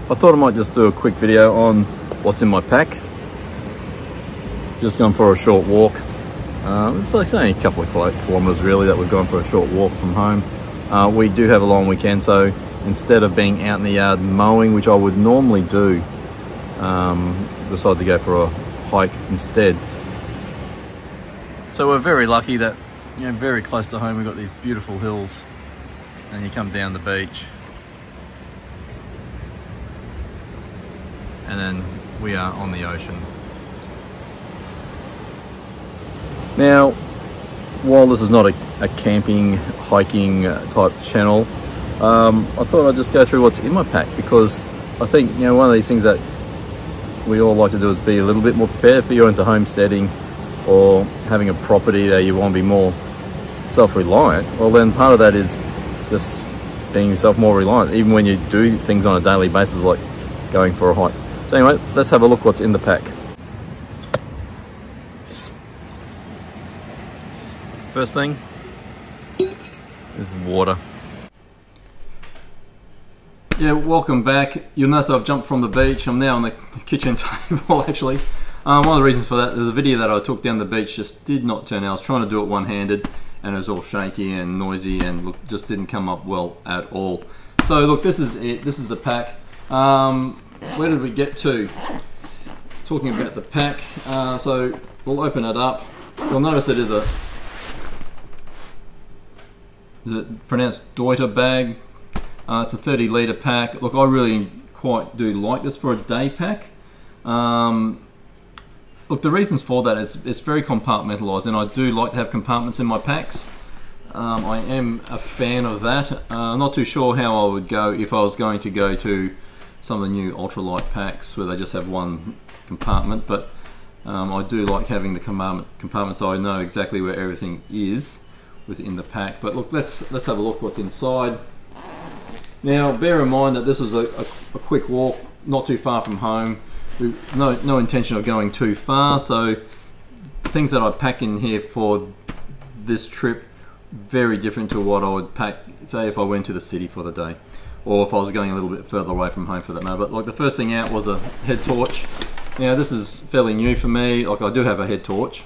I thought I might just do a quick video on what's in my pack. Just gone for a short walk. It's like only a couple of kilometers really that we've gone for a short walk from home. We do have a long weekend, so instead of being out in the yard mowing, which I would normally do, decided to go for a hike instead. So we're very lucky that, you know, very close to home we've got these beautiful hills, and you come down the beach and then we are on the ocean. Now, while this is not a camping, hiking type channel, I thought I'd just go through what's in my pack, because I think, you know, one of these things that we all like to do is be a little bit more prepared. If you're into homesteading or having a property that you want to be more self-reliant, well then part of that is just being yourself more reliant, even when you do things on a daily basis like going for a hike. So anyway, let's have a look what's in the pack. First thing is water. Yeah, welcome back. You'll notice I've jumped from the beach. I'm now on the kitchen table actually. One of the reasons for that, the video that I took down the beach just did not turn out. I was trying to do it one-handed and it was all shaky and noisy and look, just didn't come up well at all. So look, this is it. This is the pack. Where did we get to? Talking about the pack. So we'll open it up. You'll notice it is a, is it pronounced Deuter bag? It's a 30 litre pack. Look, I really quite do like this for a day pack. Look, the reasons for that is it's very compartmentalised, and I do like to have compartments in my packs. I am a fan of that. I'm not too sure how I would go if I was going to go to some of the new ultralight packs where they just have one compartment, but I do like having the compartments so I know exactly where everything is within the pack. But look, let's have a look what's inside. Now, bear in mind that this is a quick walk, not too far from home. No intention of going too far, so the things that I pack in here for this trip, very different to what I would pack, say, if I went to the city for the day, or if I was going a little bit further away from home for that matter. But like the first thing out was a head torch. Now, this is fairly new for me. Like, I do have a head torch,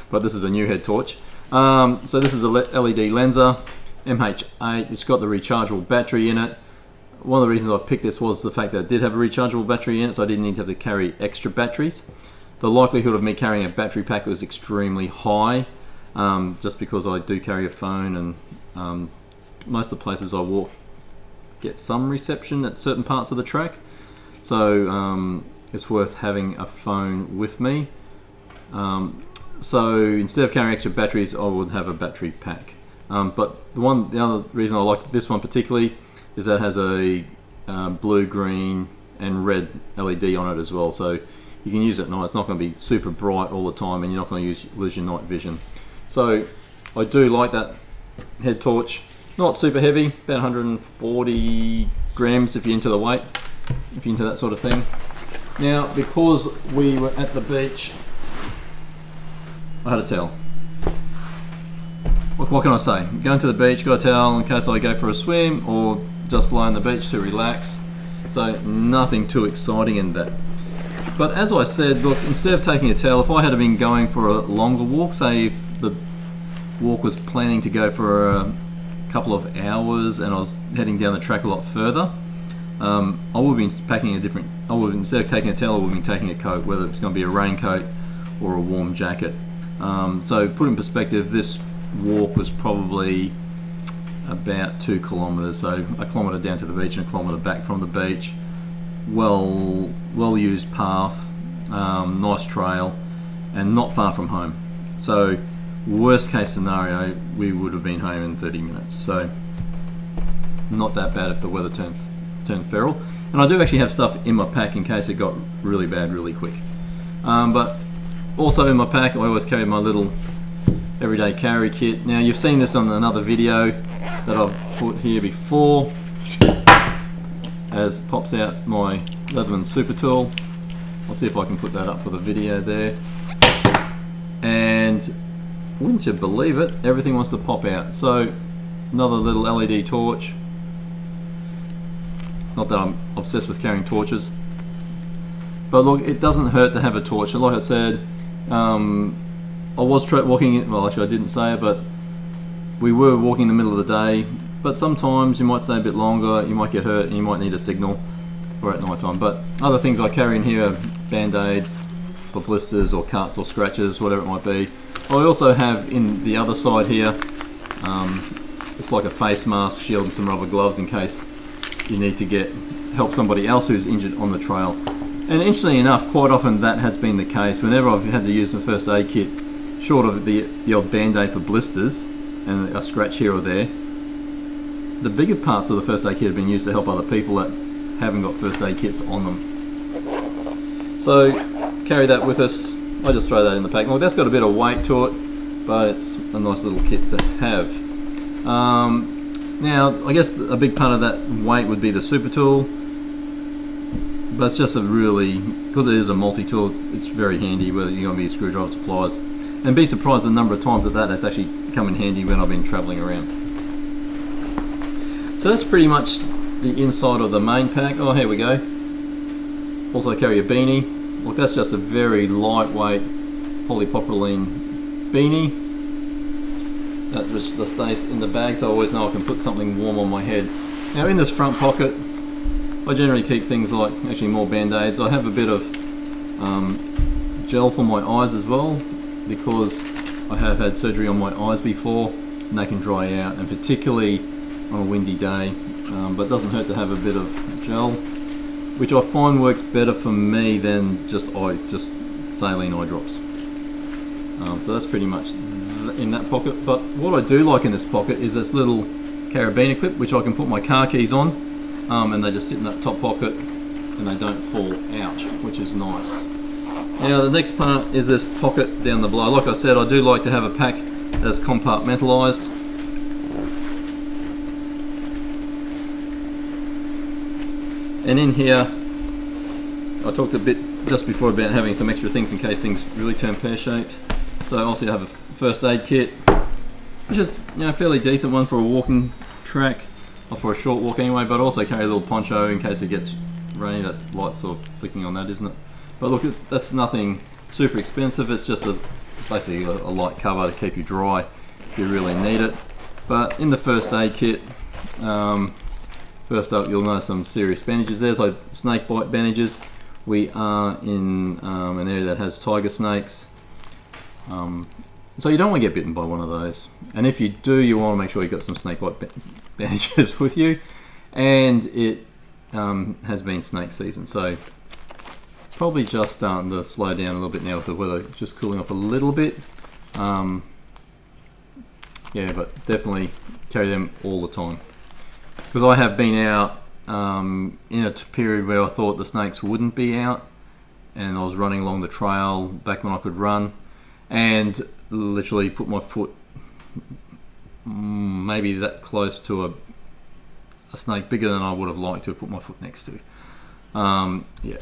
but this is a new head torch. So this is a LED Lensa. MH8, it's got the rechargeable battery in it. One of the reasons I picked this was the fact that it did have a rechargeable battery in it, so I didn't need to have to carry extra batteries. The likelihood of me carrying a battery pack was extremely high, just because I do carry a phone, and most of the places I walk get some reception at certain parts of the track, so it's worth having a phone with me. So instead of carrying extra batteries, I would have a battery pack. But the other reason I like this one particularly is that it has a blue, green and red LED on it as well, so you can use it at night. It's not going to be super bright all the time and you're not going to lose your night vision. So I do like that head torch. Not super heavy, about 140 grams if you're into the weight, if you're into that sort of thing. Now, because we were at the beach, I had a towel. What can I say? Going to the beach, got a towel in case I go for a swim or just lie on the beach to relax. So nothing too exciting in that. But as I said, look, instead of taking a towel, if I had been going for a longer walk, say if the walk was planning to go for a couple of hours and I was heading down the track a lot further, I would have been packing a different, instead of taking a towel, I would have been taking a coat, whether it's going to be a raincoat or a warm jacket. So put in perspective, this walk was probably about 2 kilometers, so a kilometer down to the beach and a kilometer back from the beach. Well used path, nice trail, and not far from home. So worst case scenario, we would have been home in 30 minutes. So not that bad if the weather turned feral. And I do actually have stuff in my pack in case it got really bad really quick. But also in my pack, I always carry my little everyday carry kit. Now, you've seen this on another video that I've put here before, as pops out my Leatherman Super Tool. I'll see if I can put that up for the video there. And wouldn't you believe it, everything wants to pop out. So another little LED torch, Not that I'm obsessed with carrying torches, but look, it doesn't hurt to have a torch. Like I said, I was walking in, well actually I didn't say it, but we were walking in the middle of the day, but sometimes you might stay a bit longer, you might get hurt and you might need a signal for at night time. But other things I carry in here are band-aids for blisters or cuts or scratches, whatever it might be. I also have in the other side here, it's like a face mask, shield and some rubber gloves in case you need to help somebody else who's injured on the trail. And interestingly enough, quite often that has been the case. Whenever I've had to use my first aid kit, short of the odd band-aid for blisters and a scratch here or there, the bigger parts of the first aid kit have been used to help other people that haven't got first aid kits on them. So carry that with us. I just throw that in the pack. Well, that's got a bit of weight to it, but it's a nice little kit to have. Now, I guess a big part of that weight would be the super tool, but it's just a really, because it is a multi-tool, it's very handy whether you're going to be screwdriver supplies. And be surprised the number of times that has actually come in handy when I've been travelling around. So that's pretty much the inside of the main pack. Oh, here we go. Also carry a beanie. Look, that's just a very lightweight polypropylene beanie. That just stays in the bag, so I always know I can put something warm on my head. Now in this front pocket, I generally keep things like, actually more band-aids. I have a bit of gel for my eyes as well, because I have had surgery on my eyes before and they can dry out, and particularly on a windy day. But it doesn't hurt to have a bit of gel, which I find works better for me than just saline eye drops. So that's pretty much in that pocket. But what I do like in this pocket is this little carabiner clip, which I can put my car keys on, and they just sit in that top pocket and they don't fall out, which is nice. Now the next part is this pocket down the below. Like I said, I do like to have a pack that's compartmentalized. And in here, I talked a bit just before about having some extra things in case things really turn pear-shaped. So obviously I have a first aid kit, which is, you know, a fairly decent one for a walking track, or for a short walk anyway, but also carry a little poncho in case it gets rainy. That light's sort of flicking on that, isn't it? But look, that's nothing super expensive. It's just basically a light cover to keep you dry if you really need it. But in the first aid kit, first up, you'll notice some serious bandages there, like snake bite bandages. We are in an area that has tiger snakes, so you don't want to get bitten by one of those. And if you do, you want to make sure you've got some snake bite bandages with you. And it has been snake season, so probably just starting to slow down a little bit now with the weather just cooling off a little bit. Yeah, but definitely carry them all the time. Because I have been out in a period where I thought the snakes wouldn't be out, and I was running along the trail back when I could run, and literally put my foot maybe that close to a snake bigger than I would have liked to have put my foot next to. Yeah,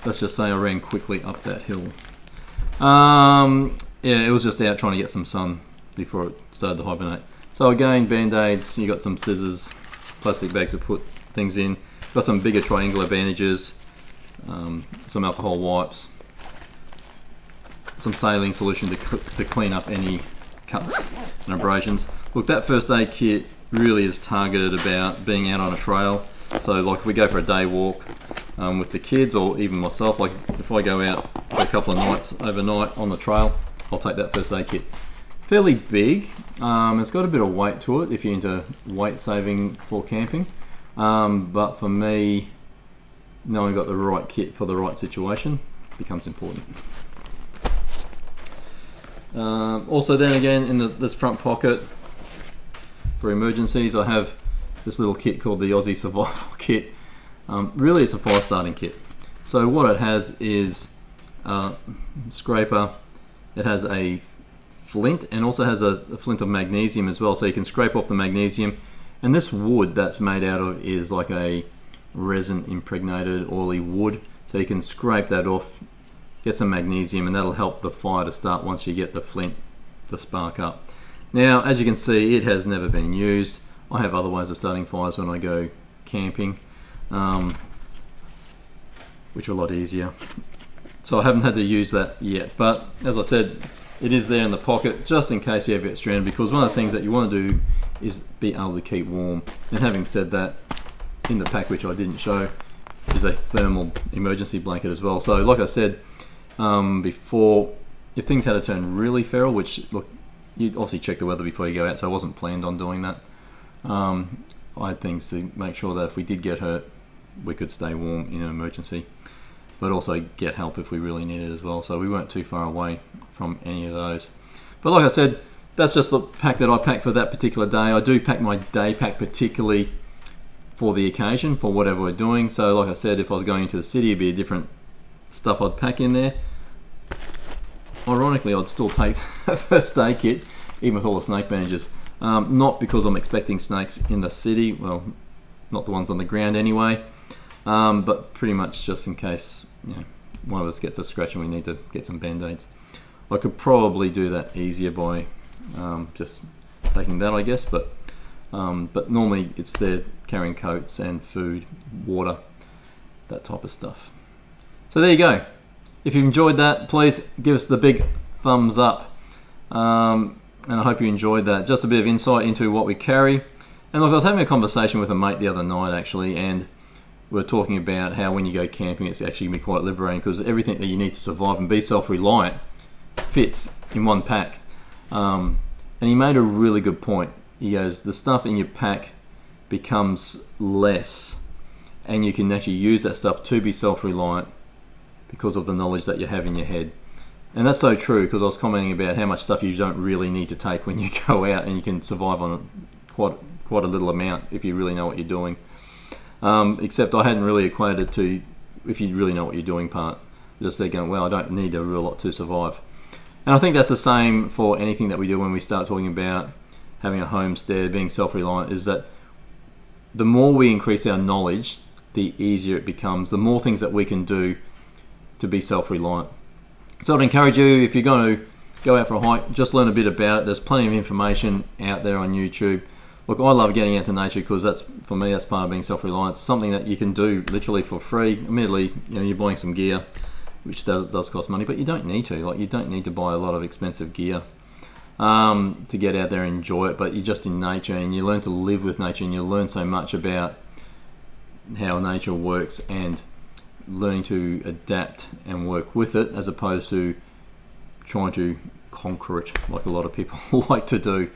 let's just say I ran quickly up that hill. Yeah, it was just out trying to get some sun before it started to hibernate. So again, band-aids, you got some scissors, plastic bags to put things in, got some bigger triangular bandages, some alcohol wipes, some saline solution to clean up any cuts and abrasions. Look, that first aid kit really is targeted about being out on a trail. So like if we go for a day walk with the kids, or even myself, like if I go out for a couple of nights overnight on the trail, I'll take that first aid kit. Fairly big, it's got a bit of weight to it if you're into weight saving for camping, but for me, knowing I've got the right kit for the right situation becomes important. Also then again, in this front pocket for emergencies, I have this little kit called the Aussie Survival Kit. Really it's a fire starting kit. So what it has is a scraper, it has a flint, and also has a flint of magnesium as well, so you can scrape off the magnesium. And this wood that's made out of is like a resin impregnated oily wood, so you can scrape that off, get some magnesium, and that'll help the fire to start once you get the flint to spark up. Now as you can see, it has never been used. I have other ways of starting fires when I go camping, which are a lot easier. So I haven't had to use that yet, but as I said, it is there in the pocket just in case you ever get stranded, because one of the things that you want to do is be able to keep warm. And having said that, in the pack, which I didn't show, is a thermal emergency blanket as well. So like I said before, if things had to turn really feral, which, look, you obviously check the weather before you go out, so I wasn't planned on doing that. I had things to make sure that if we did get hurt, we could stay warm in an emergency, but also get help if we really need it as well. So we weren't too far away from any of those. But like I said, that's just the pack that I packed for that particular day. I do pack my day pack particularly for the occasion, for whatever we're doing. So like I said, if I was going into the city, it'd be a different stuff I'd pack in there. Ironically, I'd still take a first aid kit, even with all the snake bandages. Not because I'm expecting snakes in the city, well, not the ones on the ground anyway, but pretty much just in case, you know, one of us gets a scratch and we need to get some band-aids. I could probably do that easier by just taking that, I guess, but normally it's there carrying coats and food, water, that type of stuff. So there you go. If you enjoyed that, please give us the big thumbs up. And I hope you enjoyed that. Just a bit of insight into what we carry. And look, I was having a conversation with a mate the other night actually, and we were talking about how when you go camping, it's actually going to be quite liberating, because everything that you need to survive and be self-reliant fits in one pack. And he made a really good point. He goes, the stuff in your pack becomes less, and you can actually use that stuff to be self-reliant because of the knowledge that you have in your head. And that's so true, because I was commenting about how much stuff you don't really need to take when you go out, and you can survive on quite a little amount if you really know what you're doing. Except I hadn't really equated it to if you really know what you're doing part. Just there going, well, I don't need a real lot to survive. And I think that's the same for anything that we do when we start talking about having a homestead, being self-reliant, is that the more we increase our knowledge, the easier it becomes, the more things that we can do to be self-reliant. So I'd encourage you, if you're going to go out for a hike, just learn a bit about it. There's plenty of information out there on YouTube. Look, I love getting out to nature because that's, for me, that's part of being self-reliant. It's something that you can do literally for free. Admittedly, you know, you're buying some gear, which does cost money, but you don't need to. Like, you don't need to buy a lot of expensive gear to get out there and enjoy it. But you're just in nature, and you learn to live with nature, and you learn so much about how nature works, and learning to adapt and work with it, as opposed to trying to conquer it like a lot of people like to do.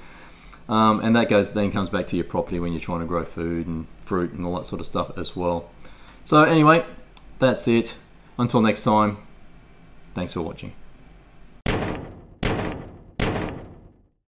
And that then comes back to your property when you're trying to grow food and fruit and all that sort of stuff as well. So anyway, that's it. Until next time, thanks for watching.